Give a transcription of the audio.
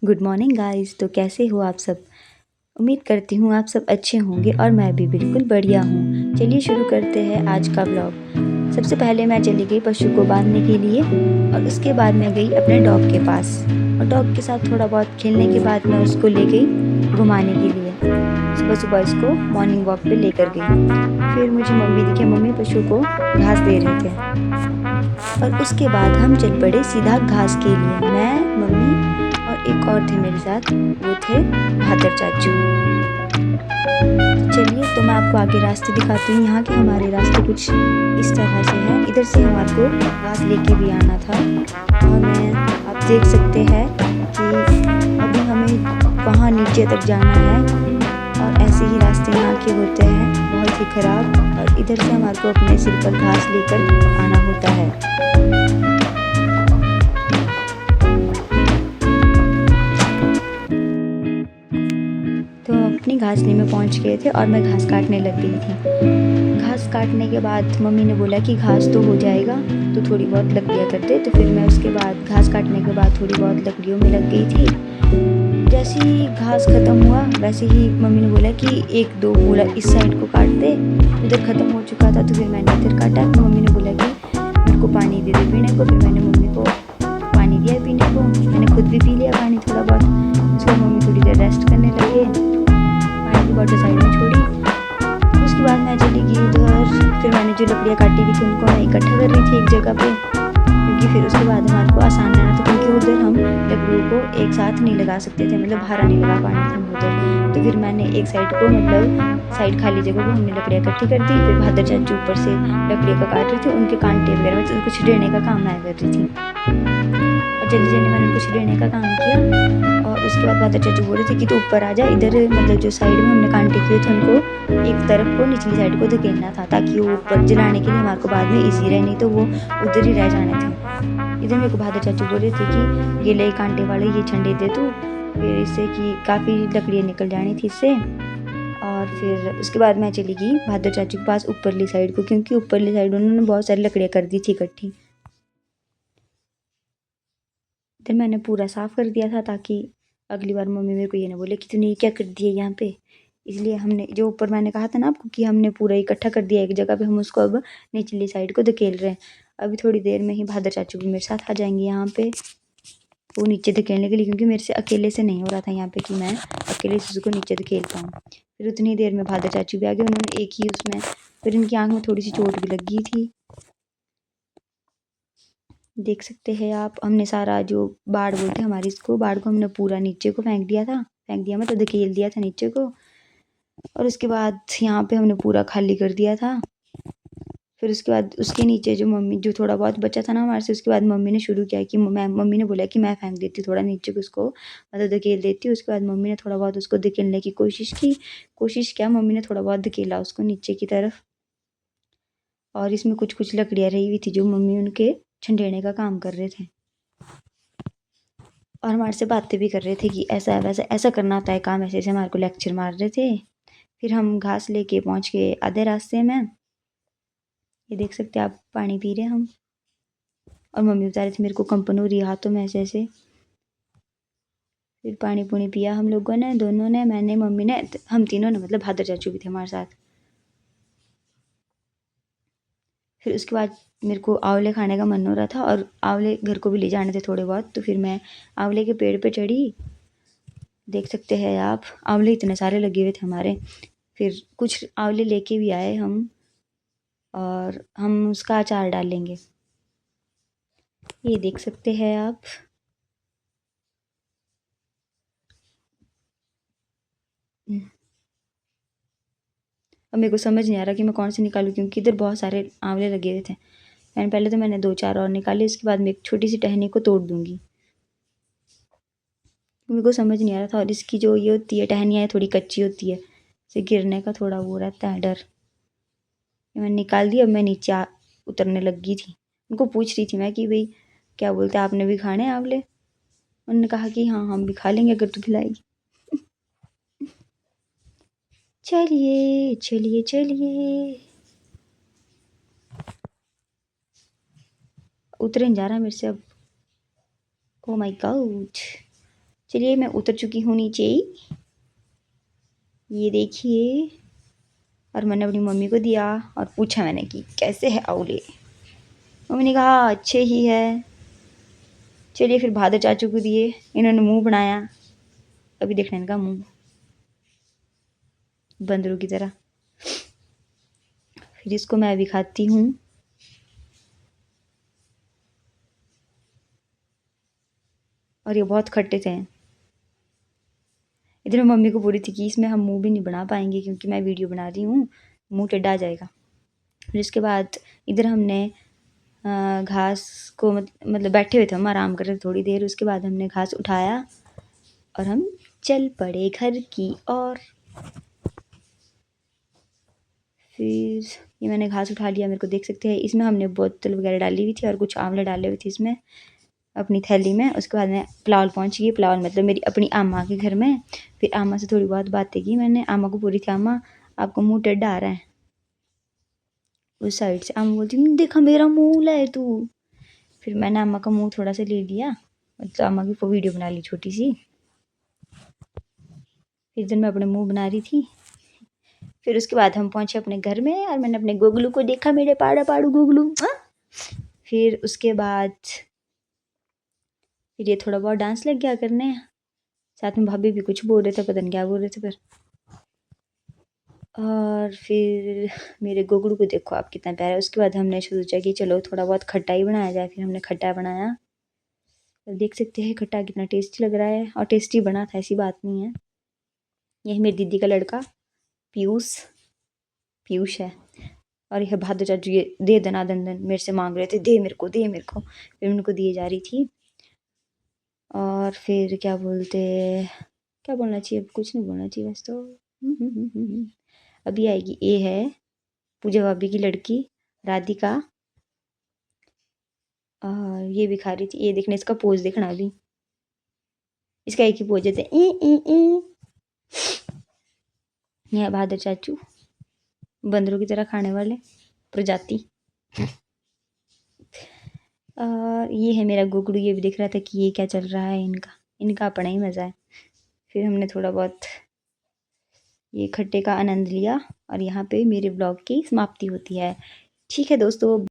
Good morning guys. तो कैसे हो आप सब? उम्मीद करती हूँ आप सब अच्छे होंगे और मैं भी बिल्कुल बढ़िया हूँ। चलिए शुरू करते हैं आज का व्लॉग। सबसे पहले मैं चली गई पशु को बांधने के लिए और उसके बाद मैं गई अपने डॉग के पास और डॉग के साथ थोड़ा बहुत खेलने के बाद मैं उसको ले गई घुमाने के लिए। सुबह सुबह इसको मॉर्निंग वॉक पे लेकर गई। फिर मुझे मम्मी दिखे, मम्मी पशु को घास दे रहे थे और उसके बाद हम चल पड़े सीधा घास के लिए। मैं, मम्मी और एक और थे मेरे साथ, वो थे बहादुर चाचू। तो चलिए, तो मैं आपको आगे रास्ते दिखाती हूँ। यहाँ के हमारे रास्ते कुछ इस तरह से हैं। इधर से हमारे को घास लेके भी आना था और आप देख सकते हैं कि अभी हमें वहाँ नीचे तक जाना है और ऐसे ही रास्ते यहाँ के होते हैं, बहुत ही ख़राब। और इधर से हमारे को अपने सिर पर घास लेकर आना होता है। तो हम अपनी घासनी में पहुंच गए थे और मैं घास काटने लग गई थी। घास काटने के बाद मम्मी ने बोला कि घास तो हो जाएगा, तो थोड़ी बहुत लकड़ियाँ कर दे। तो फिर मैं उसके बाद घास काटने के बाद थोड़ी बहुत लकड़ियों में लग गई थी। जैसे ही घास ख़त्म हुआ वैसे ही मम्मी ने बोला कि एक दो पूरा इस साइड को काट दे। उधर ख़त्म हो चुका था तो फिर मैंने इधर काटा। तो मम्मी ने बोला कि मेरे को पानी दे दे पीने को। फिर मैंने मम्मी को पानी दिया पीने को। मैंने खुद भी पी लिया पानी थोड़ा बहुत। उसके बाद मम्मी थोड़ी देर रेस्ट करने लगे, पानी की बॉटल साइड में छोड़ी। उसके बाद मैं चली गई उधर। फिर मैंने जो लकड़ियाँ काटी हुई थी उनको मैं इकट्ठा कर रही थी एक जगह पे, क्योंकि फिर उसके बाद हमारे को आसान रहना था, क्योंकि उधर हम लकड़ियों को एक साथ नहीं लगा सकते थे, मतलब भारा नहीं लगा पानी था हम उधर। तो फिर मैंने एक साइड को, मतलब साइड खाली जगह को हमने लकड़ियाँ इकट्ठी कर दी। फिर बहादुर चाचू ऊपर से लकड़ियों का काट रहे थे, उनके कांटे वगैरह में तो कुछ देने का काम मैं कर रही थी और जल्दी जल्दी मैंने उनको छिड़ने का काम किया। और उसके बाद बहादुर चाचू बोल रहे थे कि तो ऊपर आ जा इधर, मतलब जो साइड में हमने कांटे किए थे उनको एक तरफ को निचली साइड को धकेलना था, ताकि वो ऊपर जलाने के लिए हमारे को बाद में ईजी रहे, नहीं तो वो उधर ही रह जाने थे। इधर मेरे को बहादुर चाचू बोल रहे थे कि ये ले कांटे वाले, ये झंडे दे तू, फिर इससे कि काफ़ी लकड़ियाँ निकल जानी थी इससे। और फिर उसके बाद मैं चली गई बहादुर चाचू के पास ऊपरली साइड को, क्योंकि ऊपरली साइड उन्होंने बहुत सारी लकड़ियाँ कर दी थी इकट्ठी। इधर मैंने पूरा साफ़ कर दिया था ताकि अगली बार मम्मी मेरे को ये ना बोले कि तूने ये क्या कर दिया यहाँ पे। इसलिए हमने जो ऊपर मैंने कहा था ना आपको कि हमने पूरा इकट्ठा कर दिया एक जगह पे, हम उसको अब निचली साइड को धकेल रहे हैं। अभी थोड़ी देर में ही बहादुर चाचू भी मेरे साथ आ जाएंगे यहाँ पे, वो नीचे धकेलने के लिए, क्योंकि मेरे से अकेले से नहीं हो रहा था यहाँ पे कि मैं अकेले से उसको नीचे धकेल पाऊँ। फिर उतनी देर में बहादुर चाचू भी आ गए, उन्होंने एक ही उसमें, फिर इनकी आँख में थोड़ी सी चोट भी लग गई थी, देख सकते हैं आप। हमने सारा जो बाड़ बोलते हैं हमारे इसको, बाड़ को हमने पूरा नीचे को फेंक दिया मतलब धकेल दिया था नीचे को। और उसके बाद यहाँ पे हमने पूरा खाली कर दिया था। फिर उसके बाद उसके नीचे जो मम्मी, जो थोड़ा बहुत बचा था ना हमारे से, उसके बाद मम्मी ने शुरू किया कि मम्मी ने बोला कि मैं फेंक देती थोड़ा नीचे को उसको, मतलब धकेल देती। उसके बाद मम्मी ने थोड़ा बहुत उसको धकेलने की कोशिश किया, मम्मी ने थोड़ा बहुत धकेला उसको नीचे की तरफ। और इसमें कुछ कुछ लकड़ियाँ रही हुई थी जो मम्मी उनके छंडेने का काम कर रहे थे और हमारे से बातें भी कर रहे थे कि ऐसा है वैसा, ऐसा करना होता है काम, ऐसे ऐसे हमारे को लेक्चर मार रहे थे। फिर हम घास लेके पहुंच गए आधे रास्ते में। ये देख सकते हैं आप, पानी पी रहे हम। और मम्मी बता रहे थे मेरे को कंपन हो रही है हाथों में ऐसे ऐसे। फिर पानी पुनी पिया हम लोगों ने, दोनों ने, मैंने, मम्मी ने, हम तीनों ने, मतलब बहादुर चाचू भी थे हमारे साथ। फिर उसके बाद मेरे को आंवले खाने का मन हो रहा था और आंवले घर को भी ले जाने थे थोड़े बहुत। तो फिर मैं आंवले के पेड़ पे चढ़ी। देख सकते हैं आप, आंवले इतने सारे लगे हुए थे हमारे। फिर कुछ आंवले लेके भी आए हम और हम उसका अचार डालेंगे। ये देख सकते हैं आप। अब मेरे को समझ नहीं आ रहा कि मैं कौन से निकालूं, क्योंकि इधर बहुत सारे आंवले लगे हुए थे। मैंने दो चार और निकाले, उसके बाद मैं एक छोटी सी टहनी को तोड़ दूंगी। मेरे को समझ नहीं आ रहा था। और इसकी जो ये होती है टहनियाँ, थोड़ी कच्ची होती है, इसे गिरने का थोड़ा वो रहता है डर। मैंने निकाल दी। अब मैं नीचे उतरने लगी थी। उनको पूछ रही थी मैं कि भाई क्या बोलते हैं, आपने भी खाने हैं आंवले? उन्होंने कहा कि हाँ हम भी खा लेंगे अगर तू खिलाएगी। चलिए चलिए चलिए, उतरे नहीं जा रहा मेरे से अब। Oh my God. चलिए मैं उतर चुकी हूँ नीचे, ये देखिए। और मैंने अपनी मम्मी को दिया और पूछा मैंने कि कैसे है आउले। मम्मी ने कहा अच्छे ही है। चलिए फिर भादर चाचू को दिए, इन्होंने मुंह बनाया, अभी देखना इनका मुंह बंदरों की तरह। फिर इसको मैं अभी खाती हूँ। और ये बहुत खट्टे थे। इधर मैं मम्मी को बोल रही थी कि इसमें हम मुंह भी नहीं बना पाएंगे क्योंकि मैं वीडियो बना रही हूँ, मुंह टेढ़ा आ जाएगा। फिर इसके बाद इधर हमने घास को मतलब बैठे हुए थे हम, आराम कर रहे थे थोड़ी देर। उसके बाद हमने घास उठाया और हम चल पड़े घर की ओर। फिर ये मैंने घास उठा लिया, मेरे को देख सकते हैं। इसमें हमने बोतल वगैरह डाली हुई थी और कुछ आंवले डाले हुए थे इसमें अपनी थैली में। उसके बाद मैं पुलाव पहुंच गई, पुलाव मतलब मेरी अपनी अम्मा के घर में। फिर अम्मा से थोड़ी बहुत बातें की मैंने, अम्मा को बोली थी अम्मा आपको मुंह टेढ़ा आ रहा है। उस साइड से अम्मा बोलती देखा मेरा मुंह लाए तू। फिर मैंने अम्मा का मुंह थोड़ा सा ले लिया, मतलब अम्मा की वीडियो बना ली छोटी सी। फिर दिन मैं अपने मुंह बना रही थी। फिर उसके बाद हम पहुंचे अपने घर में और मैंने अपने गोगलू को देखा, मेरे पाड़ा पाड़ू गोगलू। फिर उसके बाद फिर ये थोड़ा बहुत डांस लग गया करने, साथ में भाभी भी कुछ बोल रहे थे, पता नहीं क्या बोल रहे थे फिर। और फिर मेरे गोगलू को देखो आप कितना प्यारा है। उसके बाद हमने सोचा कि चलो थोड़ा बहुत खट्टा बनाया जाए। फिर हमने खट्टा बनाया, देख सकते हैं खट्टा कितना टेस्टी लग रहा है। और टेस्टी बना था, ऐसी बात नहीं है। यह मेरी दीदी का लड़का पीयूष है। और यह भादो चाचू ये दे दना दंदन मेरे से मांग रहे थे, दे मेरे को दे मेरे को। फिर उनको दिए जा रही थी। और फिर क्या बोलते, क्या बोलना चाहिए, अब कुछ नहीं बोलना चाहिए वैसे तो। अभी आएगी, ये है पूजा भाभी की लड़की राधिका। और ये भी खा रही थी, ये देखने इसका पोज देखना। अभी इसका एक ही पोज देते यह बहादुर चाचू, बंदरों की तरह खाने वाले प्रजाति। और ये है मेरा गोगड़ू, ये भी देख रहा था कि ये क्या चल रहा है इनका, इनका अपना ही मज़ा है। फिर हमने थोड़ा बहुत ये खट्टे का आनंद लिया और यहाँ पे मेरे ब्लॉग की समाप्ति होती है। ठीक है दोस्तों।